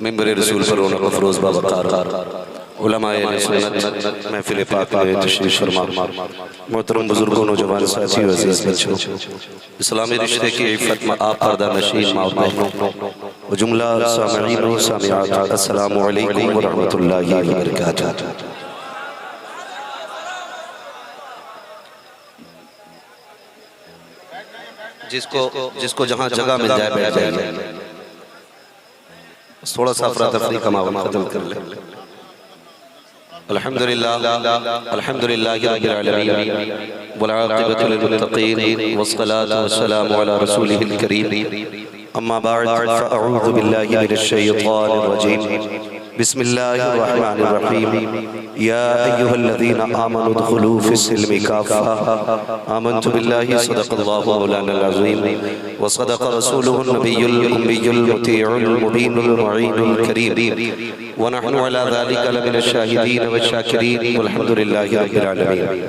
ممبر رسول پر رونق افروز باوقار علماء سنت محفل پاک میں تشریف فرما، محترم بزرگوں نوجوان ساتھیو عزیز بچوں، اسلامی رشتے کی عفت میں آپ پردہ نشین ماں بہنوں و جملہ سامعین و سامعات، السلام علیکم ورحمۃ اللہ وبرکاتہ۔ جس کو جہاں جگہ مل جائے بیٹھ جائے، تھوڑا سا افراتفری کا ماحول ختم کر لیں۔ الحمدللہ الحمدللہ رب العالمین والعاقبۃ للمتقین والصلاة والسلام علی رسولہ الکریم، اما بعد فاعوذ باللہ من الشیطان الرجیم، بسم اللہ الرحمن الرحیم، یا ایہا الذین آمنوا ادخلوا فی السلم کافہ، آمنت باللہ صدق اللہ مولانا العظیم وصدق رسولہ النبی الأمی المطیع المبین المعین الکریم، ونحن على ذلك لمن الشاہدین والشاکرین والحمد للہ رب العالمین۔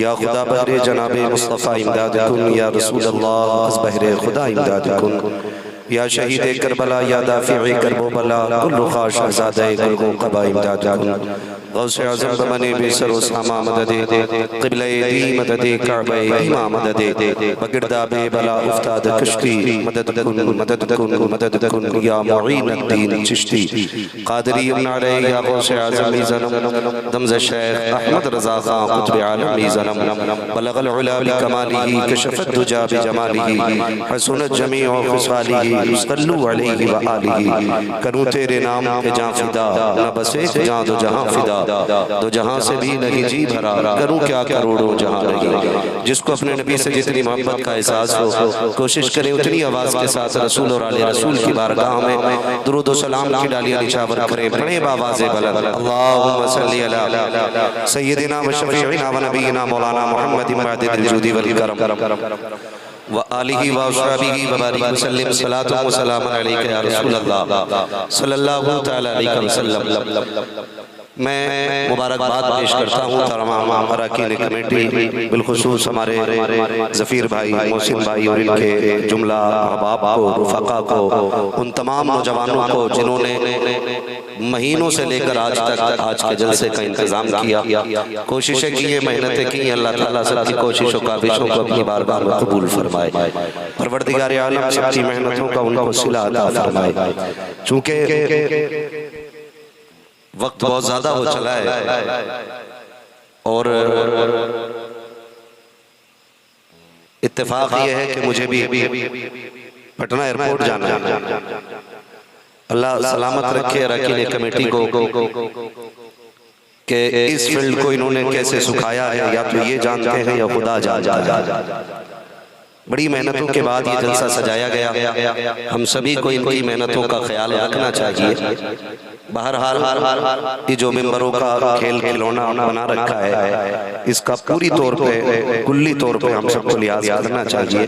یا خدا بہر جناب مصطفیٰ امداد کن، یا رسول اللہ از بہر خدا امداد کن، یا شہید کربلا یا دافع کرب و بلا، کل خاش ازادہ کل قبا امداد کن، غوث عظم بمنے بے سر و ساما مدد، قبلہ دی مدد، کعبہ ایمہ مدد، بگردہ بے بلا افتاد کشتی، مدد کن مدد کن مدد کن، یا معین الدین چشتی، قادری امن علیہ یا غوث عظم زنم، دمز شیخ احمد رضا خان قطب عالمی زنم، بلغ العلا بکمالہ کشف الدجا بجمالہ، حسنت جمیع خصالہ، صلو علیہ وآلہ، کروں تیرے نام کے جان فدا، نہ بس ایک جان دو جہاں فدا، دو جہاں سے بھی نہیں جی بھرا، کروں کیا کروڑوں جہاں نہیں۔ جس کو اپنے نبی سے جتنی محبت کا احساس ہو، کوشش کرے اتنی آواز کے ساتھ رسول اور آل رسول کی بارگاہ میں درود و سلام کی ڈالیاں نچھاور کریں، پڑھیں بآواز بلند، اللہم صلی علی سیدنا و شفیعنا و نبینا مولانا محمد معدد الجود والکرم وآلہ وآصحابہ وبارک وسلم، صلاۃ و سلام علیکہ یا رسول اللہ صلی اللہ تعالی علیہ وسلم۔ میں مبارکباد پیش کرتا ہوں تمام اراکین کمیٹی، بالخصوص ہمارے ظفیر بھائی، محسن بھائی اور ان کے جملہ احباب کو، رفقا کو، ان تمام نوجوانوں کو جنہوں نے مہینوں سے لے کر آج تک آج کے جلسے کا انتظام کیا، کوششیں کی، محنتیں کی، اللہ تعالیٰ سب کی کوشش و کاوشوں کو اپنی بارگاہ میں قبول فرمائے، پروردگار عالم سب کی محنتوں کا ان کو صلہ عطا فرمائے۔ چونکہ وقت بہت زیادہ ہو چلا ہے اور اتفاق یہ ہے کہ مجھے بھی پٹنہ ایئرپورٹ جانا ہے۔ اللہ سلامت رکھے اراکین کمیٹی کو کہ اس فیلڈ کو انہوں نے کیسے سکھایا ہے، یا تو یہ جانتے ہیں یا خدا جانتا ہے۔ بڑی محنتوں کے بعد یہ جلسہ سجایا گیا، ہم سبھی کو ان کی محنتوں کا خیال رکھنا چاہیے۔ بہرحال یہ جو ممبروں کا کھیل کھلونا بنا رکھا ہے، اس کا پوری طور پہ کلی طور پہ ہم سب کو لحاظ کرنا چاہیے۔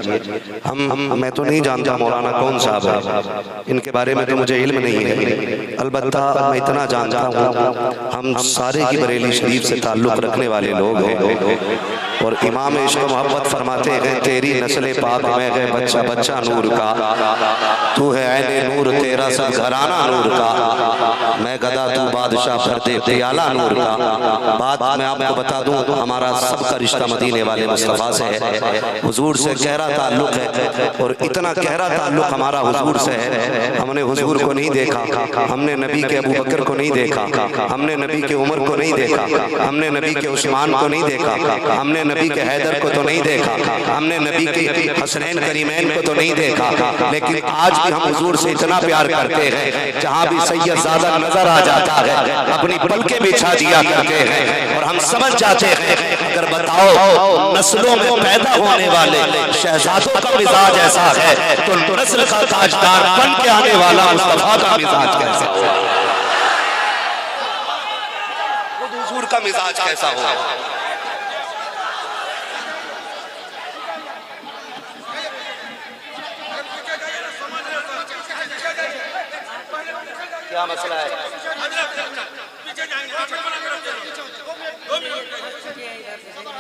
میں تو نہیں جانتا مولانا کون صاحب ہے، ان کے بارے میں تو مجھے علم نہیں ہے، البتہ میں اتنا جانتا ہوں ہم سارے ہی بریلی شریف سے تعلق رکھنے والے لوگ ہیں، اور امام عشق و محبت فرماتے ہیں تیری نسل پاک میں ہے بچہ بچہ نور کا، تو ہے عین نور تیرا سب گھرانہ نور کا، میں گدا تو بادشاہ پردے پیالہ نور کا۔ بات میں آپ کو بتا دوں، ہمارا سب کا رشتہ مدینے والے مصطفیٰ سے ہے، حضور سے گہرا تعلق ہے، اور اتنا گہرا تعلق ہمارا حضور سے ہے، ہم نے حضور کو نہیں دیکھا، ہم نے نبی کے ابو بکر کو نہیں دیکھا، ہم نے نبی کے عمر کو نہیں دیکھا، ہم نے نبی کے عثمان کو نہیں دیکھا، ہم نے نبی کے حیدر کو تو نہیں دیکھا، ہم نے نبی کے حسنین کریمین کو تو نہیں دیکھا، لیکن آج بھی ہم حضور سے اتنا پیار کرتے ہیں، جہاں بھی سید زادہ نظر آ جاتا ہے اپنی پلکیں بچھا دیا کرتے ہیں، اور ہم سمجھ جاتے ہیں اگر بتاؤ نسلوں میں پیدا ہونے والے شہزادوں کا مزاج ایسا ہے تو نسل کا تاجدار بن کے آنے والا مصطفیٰ کا مزاج کیسا ہو، خود حضور کا مزاج کیسا ہو۔ کیا مسئلہ ہے؟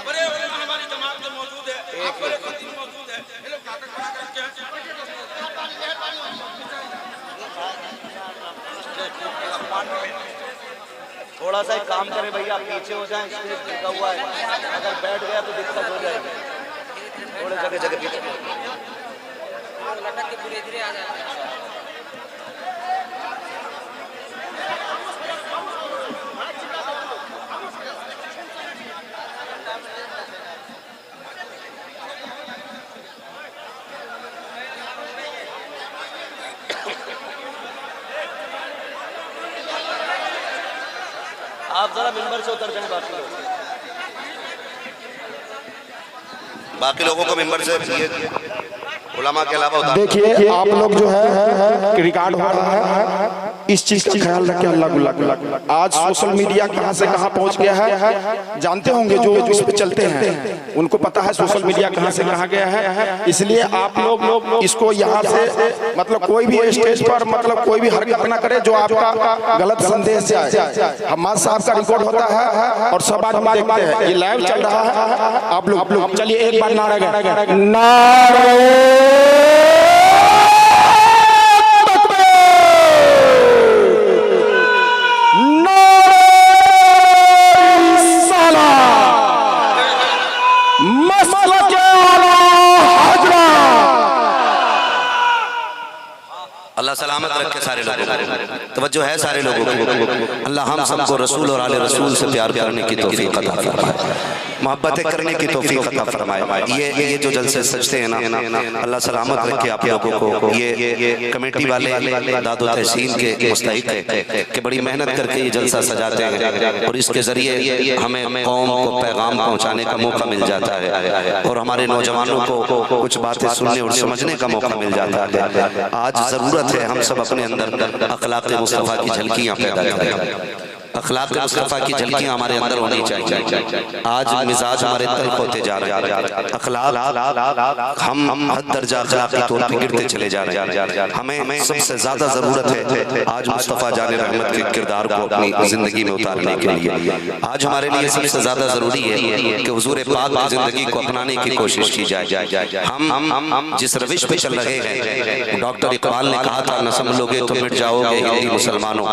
بڑے علماء ہماری جماعت میں موجود ہے، آپ بڑے خطیب موجود ہے، یہ لوگ کیا کرتے ہیں؟ تھوڑا سا ایک کام کرے بھیا، پیچھے ہو جائیں، اسٹیج لگا ہوا ہے، اگر بیٹھ گیا تو دقت ہو جائے گی، تھوڑے جگہ جگہ پیچھے آپ ذرا منبر سے اتر جائیں، باقی لوگوں کو منبر سے علماء کے علاوہ اتر۔ دیکھیے آپ لوگ جو ہے ریکارڈ ہو رہا ہے، اس چیز کا خیال رکھیں۔ اللہ آج سوشل میڈیا کہاں سے کہاں پہنچ گیا ہے، جانتے ہوں گے جو اس پہ چلتے ہیں ان کو پتا ہے سوشل میڈیا کہاں سے کہاں گیا ہے۔ اس لیے آپ لوگ اس کو یہاں سے مطلب کوئی بھی اسٹیج پر مطلب کوئی بھی حرکت نہ کرے جو آپ کا غلط سندیش جائے۔ حماد صاحب کا ریکارڈ ہوتا ہے اور سب آج دیکھتے ہیں، یہ لائیو چل رہا ہے۔ آپ لوگ چلیے ایک بار نعرہ گائیں، نعرہ اللہ سلامت رکھے سارے لوگوں کو، توجہ ہے سارے لوگوں کو۔ اللہ ہم سب کو رسول اور آل رسول سے پیار کرنے کی توفیق عطا فرمائے، محبتیں کرنے کی توفیق عطا فرمائے۔ یہ جو جلسے سجتے ہیں نا، اللہ سلامت رکھے آپ لوگوں کو۔ یہ کمیٹی والے داد و تحسین کے مستحق ہے کہ بڑی محنت کر کے یہ جلسہ سجاتے ہیں اور اس کے ذریعے ہمیں قوم کو پیغام پہنچانے کا موقع مل جاتا ہے اور ہمارے نوجوانوں کو کچھ باتیں سننے اور سمجھنے کا موقع مل جاتا ہے۔ آج ضرورت ہے ہم سب اپنے اندر اخلاق مصطفیٰ کی جھلکیاں پیدا کریں، اخلاق مصطفیٰ کی جھلکیاں ہمارے اندر ہونی چاہیے۔ آج مزاج ہمارے تلخ ہوتے جا رہے ہیں، اخلاق ہم حد درجہ اخلاقی طور پہ گرتے چلے جا رہے ہیں۔ ہمیں سب سے زیادہ ضرورت ہے آج مصطفیٰ جان رحمت کے کردار کو اپنی زندگی میں اتارنے کے لیے۔ آج ہمارے لیے سب سے زیادہ ضروری ہے کہ حضور پاک کی زندگی کو اپنانے کی کوشش کی جائے۔ ہم جس روش پہ چل رہے ہیں، ڈاکٹر اقبال نے کہا تھا، نہ سنبھلو گے تو مٹ جاؤ گے ہندی مسلمانوں،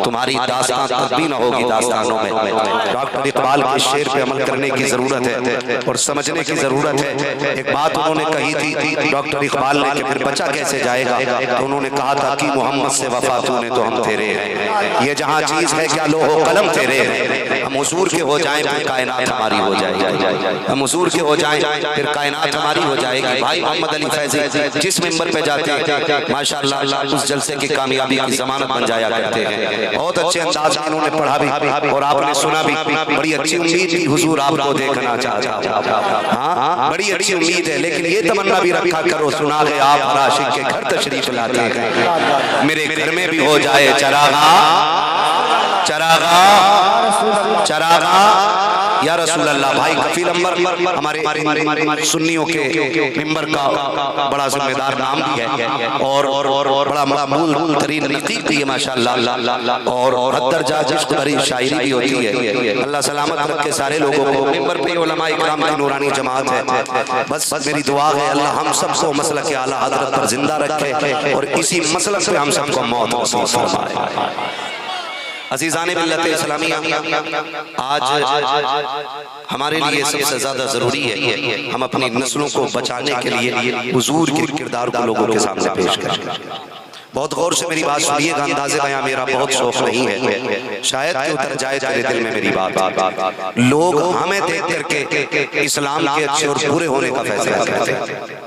تمہاری داستان نہ ہوگی داستانوں میں۔ ڈاکٹر اقبال کے شعر پہ عمل کرنے کی ضرورت ہے اور سمجھنے کی ضرورت ہے۔ ایک بات انہوں نے کہی تھی ڈاکٹر اقبال نے کہ پھر بچا کیسے جائے گا، تو انہوں نے کہا تھا کہ محمد سے وفا تو نے تو ہم تیرے ہیں، یہ جہاں چیز ہے کیا لوح و قلم تیرے ہیں۔ ہم حضور کے ہو جائیں پھر کائنات ہماری ہو جائے گی، ہم حضور کے ہو جائیں پھر کائنات ہماری ہو جائے گی۔ بھائی محمد علی فیضی جس ممبر پہ جاتے ہیں ماشاءاللہ اس جلسے کی کامیابی کی ضمانت بن جایا کرتے ہیں۔ بہت اچھے انداز میں انہوں نے پڑھا بھی اور آپ نے سنا بھی، بڑی اچھی امید تھی حضور آپ کو دیکھنا چاہتا، ہاں بڑی اچھی امید ہے، لیکن یہ تمنا بھی رکھا کرو سنا ہے آپ ہر عاشق کے گھر تشریف لاتے ہیں، میرے گھر میں بھی ہو جائے چراغا چراغا چراغا یا رسول اللہ۔ بھائی کفیل انور ہمارے سنیوں کے ممبر کا بڑا ذمہ دار نام بھی ہے اور بڑا مقبول ترین نقیب بھی ہے ماشاءاللہ، اور حد درجہ جشن بھری شاعری بھی ہوتی ہے۔ اللہ سلامت رکھے سارے لوگوں کو۔ ممبر پہ علماء اکرام کی نورانی جماعت ہے، بس میری دعا ہے اللہ ہم سب کو مسلک اعلیٰ حضرت پر زندہ رکھے اور اسی مسلک پہ ہم سب کو موت نصیب فرمائے۔ عزیزان ملت اسلامیہ، آج ہمارے لیے سب سے زیادہ ضروری ہے ہم اپنی نسلوں کو بچانے کے لیے حضور کے کردار کو لوگوں کے سامنے پیش کریں۔ بہت غور سے میری بات سنیے گا، انداز بیاں میرا بہت شوق نہیں ہے، شاید کہ اتر جائے تیرے دل میں میری بات۔ لوگ ہمیں دیکھ کر کے اسلام کے اچھے اور برے ہونے کا فیصلہ کرتے ہیں،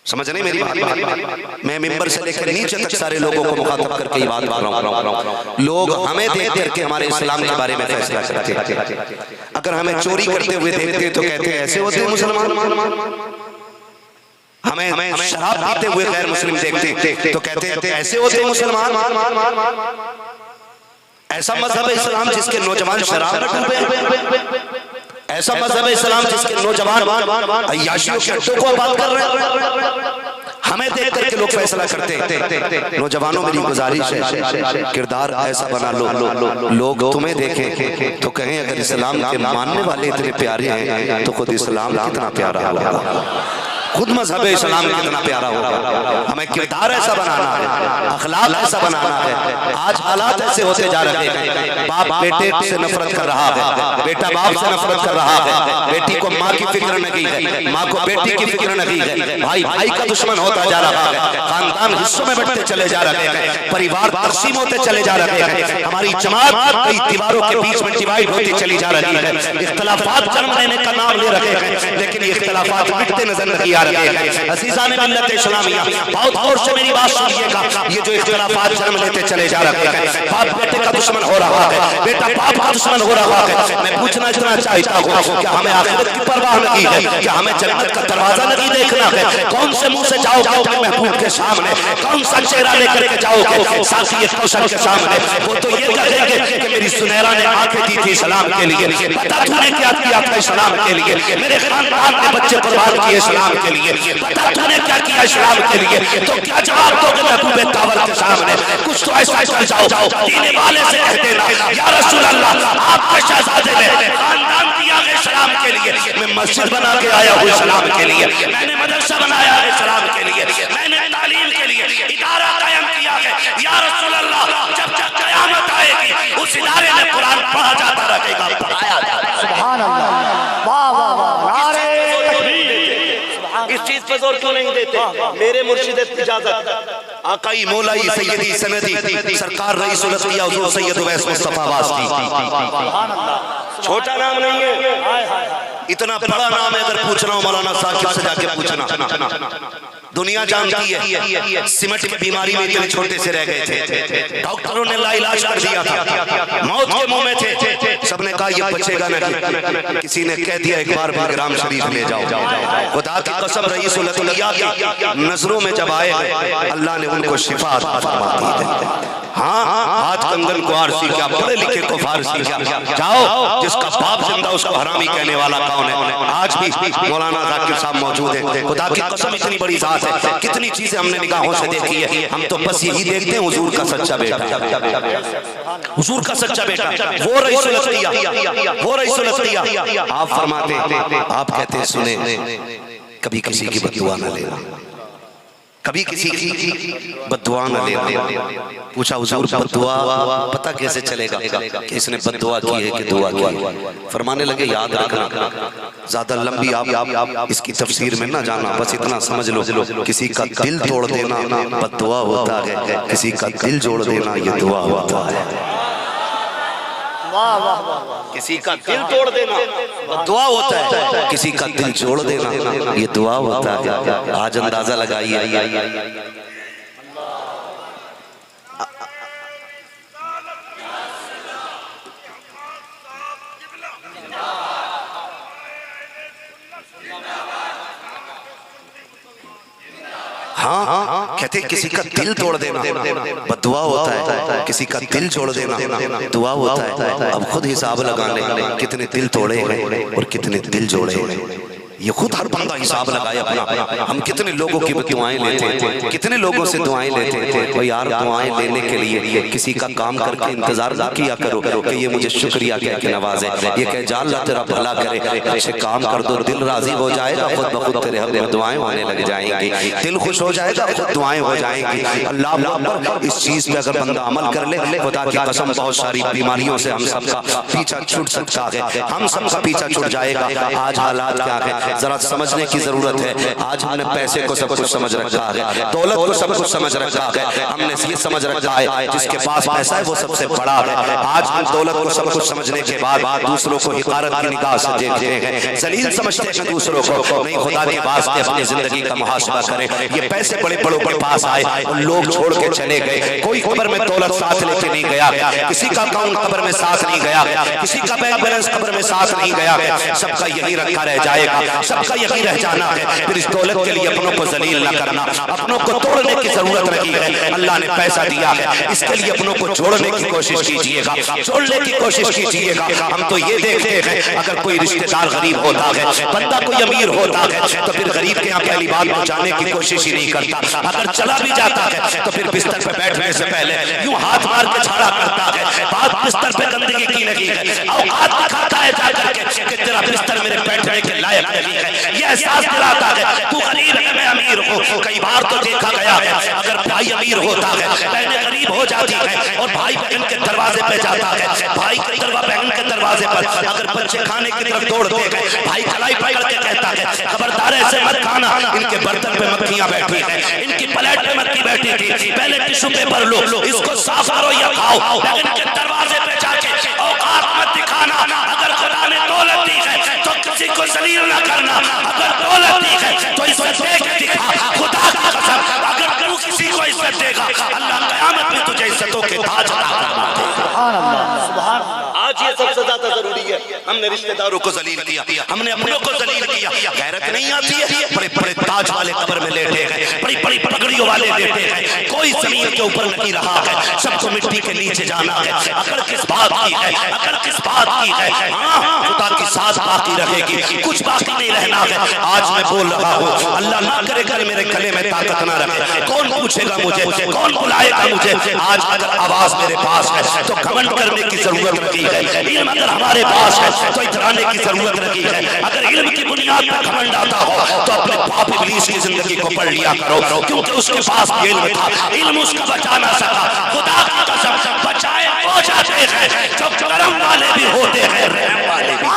سمجھ نہیں میری بات؟ میں ممبر سے لے کر نیچے تک سارے لوگوں کو مخاطب کر کے یہ بات کر رہا ہوں۔ لوگ ہمیں دیکھ کر کے ہمارے اسلام کے بارے میں فیصلہ کرتے ہیں۔ اگر ہمیں چوری کرتے ہوئے دیکھتے تو کہتے ہیں ایسے ہوتے ہیں مسلمان، ہمیں شراب پیتے ہوئے غیر مسلم دیکھتے تو کہتے ہیں ایسے ہوتے ہیں مسلمان۔ ایسا مذہب اسلام جس کے نوجوان شراب میں ڈوبے، ایسا مذہب اسلام جس کے نوجوان عیاشیوں کے اڈوں کو آباد کر رہے ہیں، ہمیں دیکھ کر کے لوگ فیصلہ کرتے ہیں۔ نوجوانوں میری گزارش ہے کردار ایسا بنا لو لوگ تمہیں دیکھیں تو کہیں اگر اسلام کے ماننے والے اتنے پیارے ہیں تو خود اسلام کتنا پیارا ہوگا، خود مذہب اسلام کتنا پیارا ہوگا. ہمیں کردار ایسا بنانا ہے, اخلاق ایسا بنانا ہے. آج حالات ایسے ہوتے جا رہے ہیں, باپ بیٹے سے نفرت کر رہا ہے, بیٹا باپ سے نفرت کر رہا ہے, بیٹی کو ماں کی فکر نہیں ہے, ماں کو بیٹی کی فکر نہیں ہے, بھائی بھائی کا دشمن ہوتا جا رہا ہے, خاندان حصوں میں بٹتے چلے جا رہے ہیں, پریوار تقسیم ہوتے چلے جا رہے ہیں, ہماری جماعت کئی دیواروں کے بیچ میں ڈیوائیڈ ہوتی چلی جا رہی ہے. اختلافات جنم لینے کا نام لے رہے ہیں, لیکن یہ اختلافات مٹتے نظر نہیں آ رہے ہیں. عزیزان ملت اسلامیہ, بہت غور سے میری بات سنیے گا. یہ جو اختلافات جنم لیتے چلے جا رہے ہیں, باپ بیٹے کا دشمن ہو رہا ہے, بیٹا باپ کا دشمن ہو رہا ہے, میں پوچھنا اتنا چاہتا ہوں, کیا ہمیں آخرت کی پرواہ نہیں ہے؟ کیا ہمیں جنت کا دروازہ نہیں دیکھنا ہے؟ کون سے منہ سے جاؤ گے اپنے محبوب کے سامنے؟ کون سا چہرہ لے کر کے جاؤ گے ساقی کوثر کے سامنے؟ وہ تو یہ کہیں گے کہ میری سنیرا نے آنکھیں دی تھی اسلام کے لیے, بتا تو نے کیا کیا تھا اسلام کے لیے, میرے خاندان کے بچے قربان کیے اسلام کے لیے, بتا تو نے کیا کیا اسلام کے لیے. تو کیا جواب دو گے محبوب تاور کے سامنے؟ کچھ تو ایسا کر جاؤ, دینے والے سے کہہ دینا, یا رسول اللہ آپ کے شہزادے نے خاندان دیا ہے اسلام کے لیے, میں مسجد بنا کے آیا ہوں اسلام کے لیے, میں نے مدرسہ بنایا ہے اسلام کے لیے, میں نے تعلیم کے لیے ادارہ قائم کیا ہے. یا رسول اللہ جب تک قیامت آئے گی اس ادارے میں قرآن پڑھا جاتا رہے گا, پڑھایا جاتا رہے گا. سبحان اللہ, واہ واہ واہ, نعرہ اس چیز پر زور کیوں نہیں دیتے؟ میرے مرشد اجازت آقائی مولائی سیدی سندی سرکار رئیس الانبیاء حضور سید اویس مصطفیٰ واسطی, چھوٹا نام نہیں ہے, اتنا بڑا نام ہے. اگر پوچھنا ہو مولانا ثاقب سے جا کے پوچھنا, دنیا جانتی ہے سمٹ کی بیماری میں اتنے چھوٹے سے رہ گئے تھے, ڈاکٹروں نے لا علاج کر دیا تھا, موت کے منہ میں تھے, سب نے کہا یہ بچے گا نہیں, کسی نے کہہ دیا ایک بار گرام شریف لے جاؤ. خدا کی قسم رئیس الانبیاء کی نظروں میں جب آئے اللہ نے ان کو شفا عطا فرما دی ہے. ہاں ہاتھ کنگن کو آرسی کیا, پڑھے لکھے کو فارسی کیا, جاؤ جس کا باپ زندہ اس کو حرامی کہنے والا کون ہے؟ آج بھی مولانا ذاکر صاحب موجود ہیں. خدا کی قسم اتنی بڑی ذات ہے, کتنی چیزیں ہم نے نگاہوں سے دیکھی ہے, ہم تو بس یہی دیکھتے ہیں حضور کا سچا بیٹا, حضور کا سچا بیٹا, وہ رئیس الانبیاء, وہ رئیس الانبیاء. آپ فرماتے ہیں, آپ کہتے ہیں سنیں, کبھی کسی کی بد دعا نہ لینا, کبھی کسی کی بد دعا نہ لینا. پوچھا حضور بد دعا پتہ کیسے چلے گا کہ اس نے بد دعا کی ہے کہ دعا کی؟ فرمانے لگے یاد رکھنا, زیادہ لمبی آپ اس کی تفسیر میں نہ جانا, بس اتنا سمجھ لو, کسی کا دل توڑ دینا بد دعا ہوتا ہے, کسی کا دل جوڑ دینا یہ دعا ہوتا ہے. کسی کا دل توڑ دینا دعا ہوتا ہے, کسی کا دل جوڑ دینا یہ دعا ہوتا ہے. آج اندازہ لگائیے, ہاں کہتے ہیں کسی کا دل توڑ دینا بد دعا ہوتا ہے, کسی کا دل جوڑ دینا دعا ہوتا ہے. اب خود حساب لگا لیں کتنے دل توڑے ہیں اور کتنے دل جوڑے ہیں, یہ خود ہر بندہ حساب لگائے اپنا. ہم کتنے لوگوں کی دعائیں لیتے ہیں, کتنے لوگوں سے دعائیں لیتے ہیں. اور یار دعائیں لینے کے لیے کسی کا کام کر کے انتظار نہ کیا کرو کہ یہ مجھے شکریہ کہہ کے نوازے, یہ کہ جا اللہ تیرا بھلا کرے, اچھے کام کر دو, دل راضی ہو جائے گا, خود بخود تیرے حق میں دعائیں ہونے لگ جائیں گی, دل خوش ہو جائے گا, خود دعائیں ہو جائیں گی. اللہ اکبر. اس چیز پہ اگر بندہ عمل کر لے, خدا کی قسم بہت ساری بیماریوں سے ہم سب کا پیچھا چھوٹ سکتا ہے, ہم سب کا پیچھا چھوٹ جائے گا. آج حالات کیا ہے ذرا سمجھنے کی ضرورت ہے. آج ہم نے پیسے کو سب کچھ سمجھ رکھا ہے, دولت کو سب کچھ سمجھ رکھا ہے, ہم نے یہ سمجھ رکھا ہے جس کے پاس پیسہ ہے وہ سب سے بڑا ہے. آج ہم دولت کو سب کچھ سمجھنے کے بعد دوسروں کو حقارت کی نگاہ سے دیکھتے ہیں, ذلیل سمجھتے ہیں دوسروں کو. نہیں, خدا کے واسطے اپنی زندگی کا محاسبہ کریں. یہ پیسے بڑے بڑوں کے پاس آئے اور لوگ چھوڑ کے چلے گئے. کوئی قبر میں دولت ساتھ لے کے نہیں گیا, کسی کا اکاؤنٹ قبر میں ساتھ نہیں گیا, کسی کا بینک بیلنس قبر میں ساتھ نہیں گیا. سب کا یہی رکھا رہ جائے گا, سب کا یہی رہ جانا ہے. پھر اس دولت کے لیے اپنوں کو ذلیل نہ کرنا, اپنوں کو توڑنے کی ضرورت نہیں ہے. اللہ نے پیسہ دیا ہے, اس کے لیے اپنوں کو جوڑنے کی کوشش کیجئے گا, جوڑنے کی کوشش کیجئے گا. ہم تو یہ دیکھتے ہیں اگر کوئی رشتہ دار غریب ہوتا ہے, بندہ کوئی امیر ہوتا ہے, تو پھر غریب کے یہاں پہلی بات پہنچانے کی کوشش ہی نہیں کرتا. اگر چلا بھی جاتا ہے تو پھر بستر پہ بیٹھنے سے پہلے یوں ہاتھ مار کے چھاڑا کرتا ہے, بات بستر پہ گندگی کی نہیں ہے. اوقات دکھاتا ہے جا کر کے کہ تیرا بستر میرے بیٹھنے کے لائق نہیں رہی ہے، یہ احساس دلاتا ہے تو غریب ہے میں امیر ہوں۔ کئی بار تو دیکھا گیا ہے اگر بھائی امیر ہوتا ہے بہنیں غریب ہو جاتی ہیں اور بھائی بہن کے دروازے پہ جاتا ہے، بھائی کے بہن کے دروازے پر اگر بچے کھانے کی طرف دوڑتے ہیں بھائی کلائی پکڑ کے کہتا ہے خبردار ایسے مت کھانا، ان کے برتن پہ مکھیاں بیٹھی ہیں، ان کی پلیٹ پہ مکھی بیٹھی تھی، پہلے ٹشو پیپر لو اس کو صاف کرو یا کھاؤ۔ بہن کے دروازے پہ جا کے اوقات مت دکھانا، اگر خدا نے دولت دی ہے تو کسی کو ذلیل نہ کرنا، اگر دولت دی ہے تو اسے دے کے دکھا، خدا کی قسم اگر تو کسی کو عزت دے گا اللہ قیامت میں تجھے عزتوں کے تاج عطا فرمائے گا۔ سبحان اللہ سبحان اللہ۔ آج یہ سب سے زیادہ ضروری ہے، ہم نے رشتہ داروں کو ذلیل کیا، ہم نے اپنوں کو ذلیل کیا، غیرت نہیں آتی ہے، بڑے بڑے تاج والے قبر میں لیٹے ہیں، بڑی بڑی پگڑیوں والے لیٹے ہیں، کوئی زمین کے اوپر نہیں رہا ہے، سب کو مٹی کے نیچے جانا ہے۔ عقل کس بات کی ہے، عقل کس بات کی ہے؟ ہاں خدا کی ساتھ باقی رہے گی، کچھ باقی نہیں رہنا ہے۔ آج میں بول رہا ہوں اللہ نہ کرے کر میرے گلے میں طاقت نہ رکھے، کون پوچھے گا مجھے، کون بلائے گا مجھے؟ آج اگر آواز میرے پاس ہے تو گھمنڈ کرنے کی ضرورت نہیں ہے، علم اگر ہمارے پاس ہے تو اترانے کی ضرورت نہیں ہے۔ اگر علم کی بنیاد پر گھمنڈ آتا ہو تو اپنے باپ ابلیس کی زندگی کو پڑھ لیا کرو، کیونکہ اس کے پاس بھی علم تھا، علم اس کا بچا نہ سکا۔ خدا کی قسم بچائے ہو جاتے ہیں جو کرم والے بھی ہوتے ہیں، رحم والے بھی۔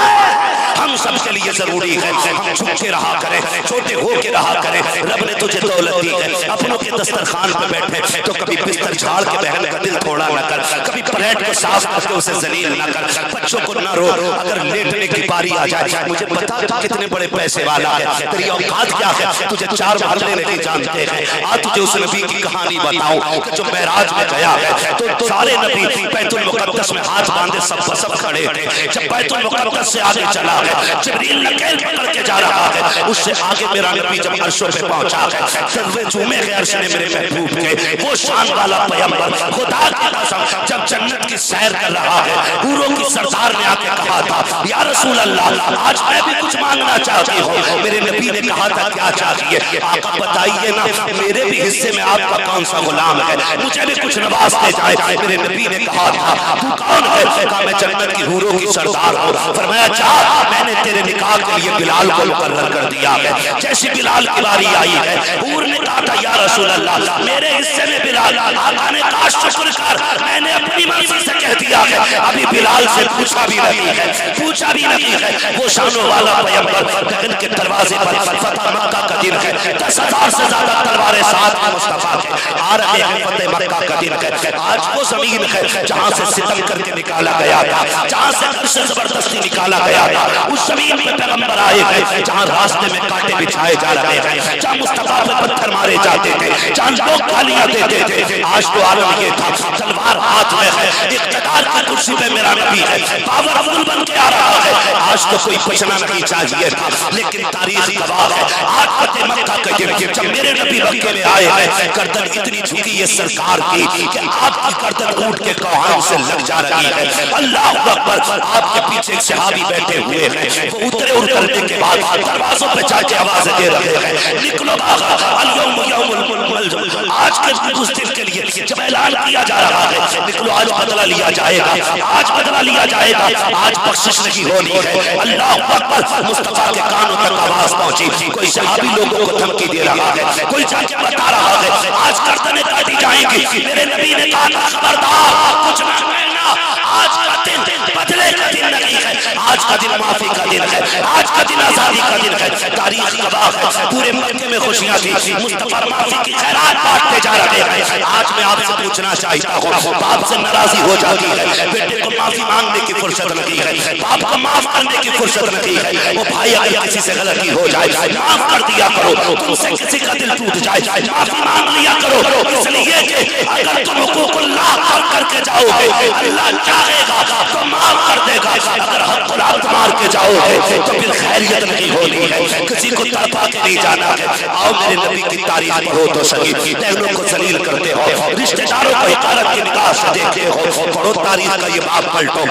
ہم سب کے لیے ضروری ہے ہم جھک کے رہا کریں، چھوٹے ہو کے رہا کریں۔ رب نے تجھے دولت دی ہے، اپنوں کے دسترخوان پہ بیٹھے تو کبھی بستر جھاڑ کے بہن کا دل تھوڑا نہ کر، کبھی پلیٹ کو صاف کر کے اسے ذلیل نہ کر، بچوں کو نہ رو۔ اگر لیٹنے کی باری آ جائے مجھے بتا تو کتنے بڑے پیسے والا ہے، تیری اوقات کیا ہے، تجھے 4 محلے نہیں جانتے ہیں۔ آج تجھے اس نبی کی کہانی بتاؤں کہ جو معراج میں گیا ہے تو سارے نبی بیت المقدس میں ہاتھ باندھے سب بسب کھڑے تھے۔ جب بیت المقدس سے آگے چلا ہے جبریل نکیل پکڑ کے جا رہا ہے، اس سے آگے میرا نبی جب عرشوں پہ پہنچا ہے جلوے جھومے گئے عرش نے میرے محبوب کے، وہ شان والا پیغمبر خدا کی قسم جب جنت کی سیر کر رہا ہے حوروں کی سردار نے آ کے کہا تھا یا رسول اللہ آج میں بھی کچھ مانگنا چاہتی ہوں۔ میرے نبی نے کہا تھا کیا چاہیے؟ آقا بتائیے نا، میرے بھی حصے میں آپ کا کون سا غلام ہے، مجھے بھی کچھ نوازتے جائے۔ میرے نبی نے کہا تھا تو کون ہے؟ کہا میں جنت کی حوروں کی سردار ہوں۔ فرمایا چاہ میں نے تیرے نکاح کے لیے بلال کو مقرر کر دیا ہے۔ جیسی بلال کی باری آئی ہے حور نے کہا تھا یا رسول اللہ میرے حصے میں بلال۔ آقا نے کہا شکر کر، میں نے اپنی مرضی سے کہہ دیا ہے، ابھی بلال سے پوچھا بھی نہیں ہے، پوچھا بھی نہیں ہے۔ وہ شانوں والا پیغمبر بہن کے دروازے پر فتح مکہ کا دن ہے، 10,000 سے زیادہ تلواریں ساتھ میں مصطفیٰ کے آ رہے ہیں، فتح مکہ کا دن ہے۔ آج وہ زمین ہے جہاں سے ستم کر کے نکالا گیا تھا، جہاں سے گھر سے زبردستی نکالا گیا تھا، اس زمین پہ پیغمبر آئے ہیں جہاں راستے میں کانٹے بچھائے جا رہے ہیں، جہاں مصطفیٰ پہ پتھر مارے جاتے تھے، جہاں لوگ گالیاں دیتے تھے۔ آج تو عالم یہ تھا تلوار ہاتھ میں ہے، اقتدار کی کرسی پہ میرا نبی ہے، پاورفل بن کے آ رہا ہے۔ آج تو کوئی بچنا نہیں چاہیے تھا، لیکن تاریخ گواہ ہے آج فتح مکہ کا دن جب میرے نبی مکے میں آئے ہیں، گردن اتنی جھکی ہے سرکار کی کہ آپ کی گردن اونٹ کے کوہان سے لگ جا رہی ہے۔ اللہ اکبر، آپ کے پیچھے ایک صحابی بیٹھے ہوئے ہیں، وہ اترے اور کرنے کے بعد دروازوں پہ جا کے آوازیں دے رہے ہیں نکلو آقا اليوم یوم الملجم، آج کے اس دن کے لیے جب اعلان کیا جا رہا ہے نکلو آج بدلہ لیا جائے گا، آج بدلہ لیا جائے گا، آج بخشش نہیں ہونی ہے۔ اللہ اکبر، مصطفیٰ کے کانوں تک آواز پہنچی، کوئی صحابی لوگوں کو دھمکی دے رہا ہے، کوئی جا کے بتا رہا ہے آج گردنیں کاٹی جائیں گی۔ میرے نبی نے کہا خبردار کچھ نہ کہنا، آج کا دن بدلے کا دن نہیں ہے، آج کا دن معافی کا دن ہے، آج کا دن آزادی کا دن ہے۔ تاریخ گواہ ہے پورے مکے میں خوشیاں تھی، مصطفیٰ معافی کی خیرات بانٹتے جا رہے ہیں۔ آج میں آپ سے پوچھنا چاہتا ہوں، باپ سے ناراضی ہو جاتی ہے، بیٹے کو معافی مانگنے کی فرصت نہیں ہے، باپ کو معاف کرنے کی فرصت نہیں ہے۔ وہ بھائی اگر کسی سے غلطی ہو جائے معاف کر دیا کرو، تم سے کسی کا دل ٹوٹ جائے معافی مانگ لیا کرو، اس لیے کہ اگر تم حقوق اللہ کر کے جاؤ گے اللہ چاہے گا تو معاف کر دے گا، اگر حق العبد مار کے جاؤ گے تو پھر خیریت نہیں ہونی ہے، کسی کو تڑپا کے نہیں جانا ہے۔ آؤ میرے نبی کی تعریف پڑھو تو صحیح، بہنوں کو ذلیل کرتے ہو، رشتہ داروں کو حقارت کی نگاہ سے دیکھتے ہو، پڑھو تاریخ کا یہ باب پلٹو۔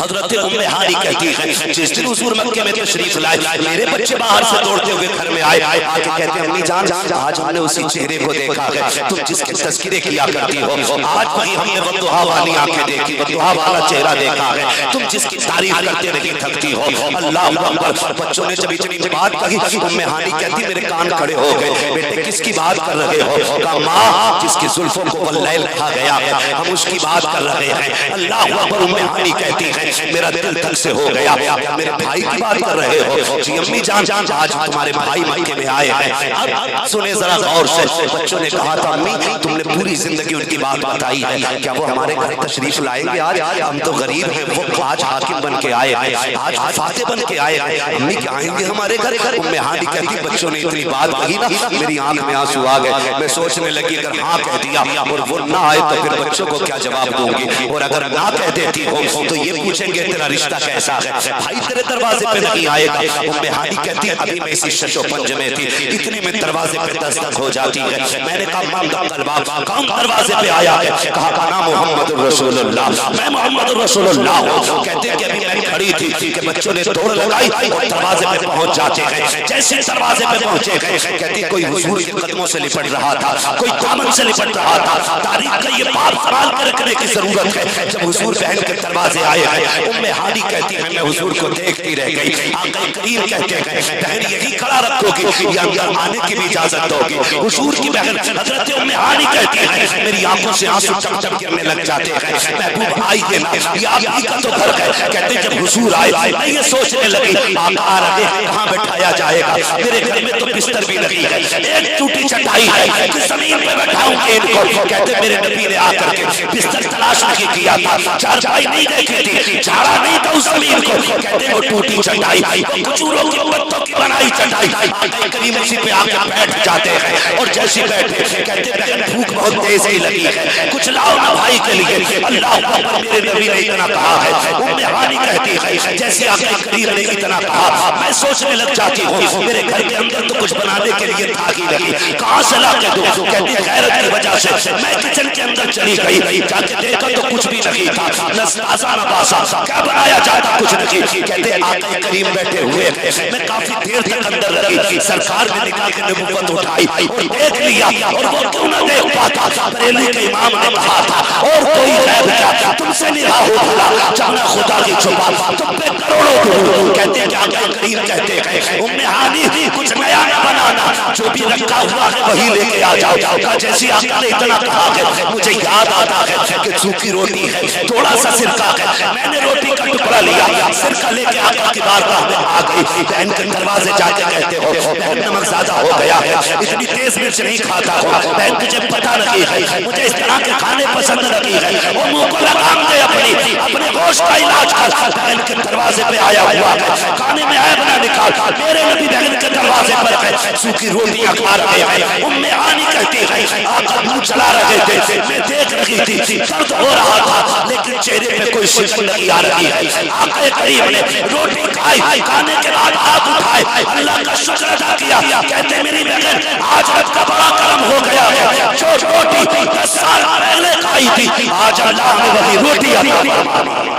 حضرت ام ہانی کہتی ہے جس دن حضور مکے میں تشریف لائے میرے بچے باہر سے دوڑتے ہوئے گھر میں آئے، آگے کہتے ہیں امی جان آج ہم نے اسی چہرے کو دیکھا ہے تم جس کے تذکرے کیا کرتی ہو، آج وہی ہم نے والضحیٰ والی آنکھیں دیکھی، والضحیٰ والا چہرہ دیکھا ہے، تم جس کی تعریف کرتے نہیں تھکتی ہو۔ اللہ اکبر۔ بچوں نے جب اتنی بات کہی ام ہانی کہتی میرے کان کھڑے ہو گئے، بیٹے کس کی بات کر رہے ہو؟ کہا ماں جس کی زلفوں کو واللیل کہا گیا ہے ہم اس کی بات کر رہے ہیں۔ اللہ اکبر۔ ام ہانی کہتی ہے میرا دل تک سے ہو گیا، میرے بھائی کی بات کر رہے ہو؟ جی امی جان آج تمہارے بھائی مکے میں آئے ہیں۔ اب سنیں ذرا غور سے، بچوں نے کہا تھا امی تم نے پوری زندگی ان کی بات بتائی ہے، کیا وہ ہمارے گھر تشریف لائیں گے؟ آج ہم تو غریب ہیں، وہ آج حاکم بن کے آئے ہیں، آج فاتح بن کے آئے ہیں، امی کیا آئیں گے ہمارے گھر؟ ام ہانی کہتی بچوں نے اتنی بات کہی نا میری آنکھ میں آنسو آ گئے، میں سوچنے لگی اگر ہاں کہہ دیا اور وہ نہ آئے تو پھر بچوں کو کیا جواب دوں گی، اور اگر نہ کہہ دیتی ہو تو یہ پوچھیں گے تیرا رشتہ کیسا ہے، بھائی تیرے دروازے پہ نہیں آئے گا۔ ام ہانی کہتی ابھی میں اسی شش و پنج میں تھی، اتنے میں دروازے پہ دستک ہو جاتی ہے، میں نے کہا مام الباب کون دروازے پہ آیا ہے؟ کہا انا محمد الرسول اللہ، میں محمد الرسول اللہ ہوں۔ کہتے ہیں کہ ابھی میں کھڑی تھی کہ بچوں نے دوڑ لگائی اور دروازے پہ پہنچ جاتے ہیں، جیسے دروازے پہ پہنچے گئے کہتی کوئی حضور کے قدموں سے لپٹ رہا تھا، کوئی دامن سے لپٹ رہا تھا۔ تاریخ کا یہ باب سوال کر رکھنے کی ضرورت ہے، جب حضور بہن کے دروازے آئے ہیں ام ہانی کہتی ہے میں حضور کو دیکھتی رہ گئی، آقا کریم کہتے ہیں بہن یہی کھڑا رکھو گی یا اندر آنے کی بھی اجازت دو گی؟ حضور کی بہن حضرت ام ہانی کہتی ہے میری آنکھوں سے آنسو چم چم گرنے لگ جاتے ہیں، محبوب آئیے نا یہ آپ ہی کا تو گھر ہے۔ کہتے جب حضور آئے میں یہ سوچنے لگی آقا آ رہے ہیں کہاں بٹھایا جائے گا، میرے گھر میں تو بستر بھی نہیں ہے، ایک ٹوٹی چٹائی ہے کہ زمین پہ بٹھاؤں گے ان کو؟ کہتے میرے نبی نے آ کر کے بستر تلاش نہیں کیا تھا، چارپائی نہیں دیکھی تھی، جھاڑا نہیں تھا اس زمین کو، کہتے وہ ٹوٹی چٹائی کھجوروں کے پتوں کی بنائی چٹائی، آقا کریم اسی پہ آ کے بیٹھ جاتے ہیں اور جیسے بیٹھے کہتے بہن بھوک بہت تیز ہی لگی ہے کچھ لاؤ نا بھائی کے لیے۔ اللہ اکبر میرے نبی نے اتنا کہا ہے، ام ہانی کہتی ہے جیسے آقا کریم نے اتنا کہا میں سوچنے لگ جاتی ہوں میرے گھر کے اندر تو کچھ بنانے کے لیے تھا ہی نہیں، کہاں سے لا کے دوں؟ کہتی غیرت کی وجہ سے میں کچن کے اندر چلی گئی، جا کے دیکھا تو کچھ بھی نہیں تھا، نہ تازہ نہ باسا، کیا بنایا جاتا کچھ نہیں۔ کہتے آقا کریم بیٹھے ہوئے میں کافی دیر تک اندر رہی، سرکار نے نکال کے نبوت اٹھائی اور دیکھ لیا، اور وہ کیوں نہ دیکھ پاتا؟ بریلی کے امام نے کہا تھا اور کوئی غیب کیا تم سے نگاہ ہو بھلا جانا خدا کی چھپا تم پہ کروڑوں دور۔ کہتے کہ آقا کریم کہتے ہیں ام ہانی کچھ نیا نہ بنانا، جو بھی رکھا ہوا ہے وہی لے کے آ جاؤ۔ جیسے آقا نے اتنا کہا ہے مجھے یاد آتا ہے کہ سوکھی روٹی ہے تھوڑا سا سرکہ ہے، میں نے روٹی کا ٹکڑا لیا سرکہ لے کے آقا کی بارگاہ میں آ گئی، بہن کے دروازے جا کے کہتے ہو بہن نمک زیادہ ہو گیا ہے، اتنی تیز مرچ نہیں کھاتا ہوں، بہن تجھے پتہ نہیں ہے مجھے اس طرح کے کھانے پسند نہیں ہے، وہ منہ کو لگام دے اپنے گوشت کا علاج کر۔ بہن کے دروازے پہ آیا ہوا ہے، کھانے میں عیب نہ نکال، میرے نبی بہن کے دروازے پر ہے سوکھی روٹیاں کھا رہے ہیں۔ ام ہانی کہتی ہے آقا منہ چلا رہے تھے، میں دیکھ رہی تھی درد ہو رہا تھا لیکن چہرے پہ کوئی شکن نہیں آ رہی ہے۔ آقا کریم نے روٹی کھائی، کھانے کے بعد ہاتھ اٹھائے اللہ کا شکر ادا کیا، کہتے میری بہن آج رب کا بڑا کرم ہو گیا ہے، جو روٹی 10 سال پہلے کھائی تھی آج اللہ نے وہی روٹی عطا فرمائی۔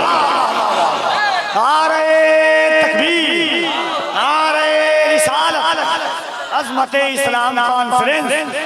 نعرہ تکبیر، نعرہ رسالت، عظمت اسلام کانفرنس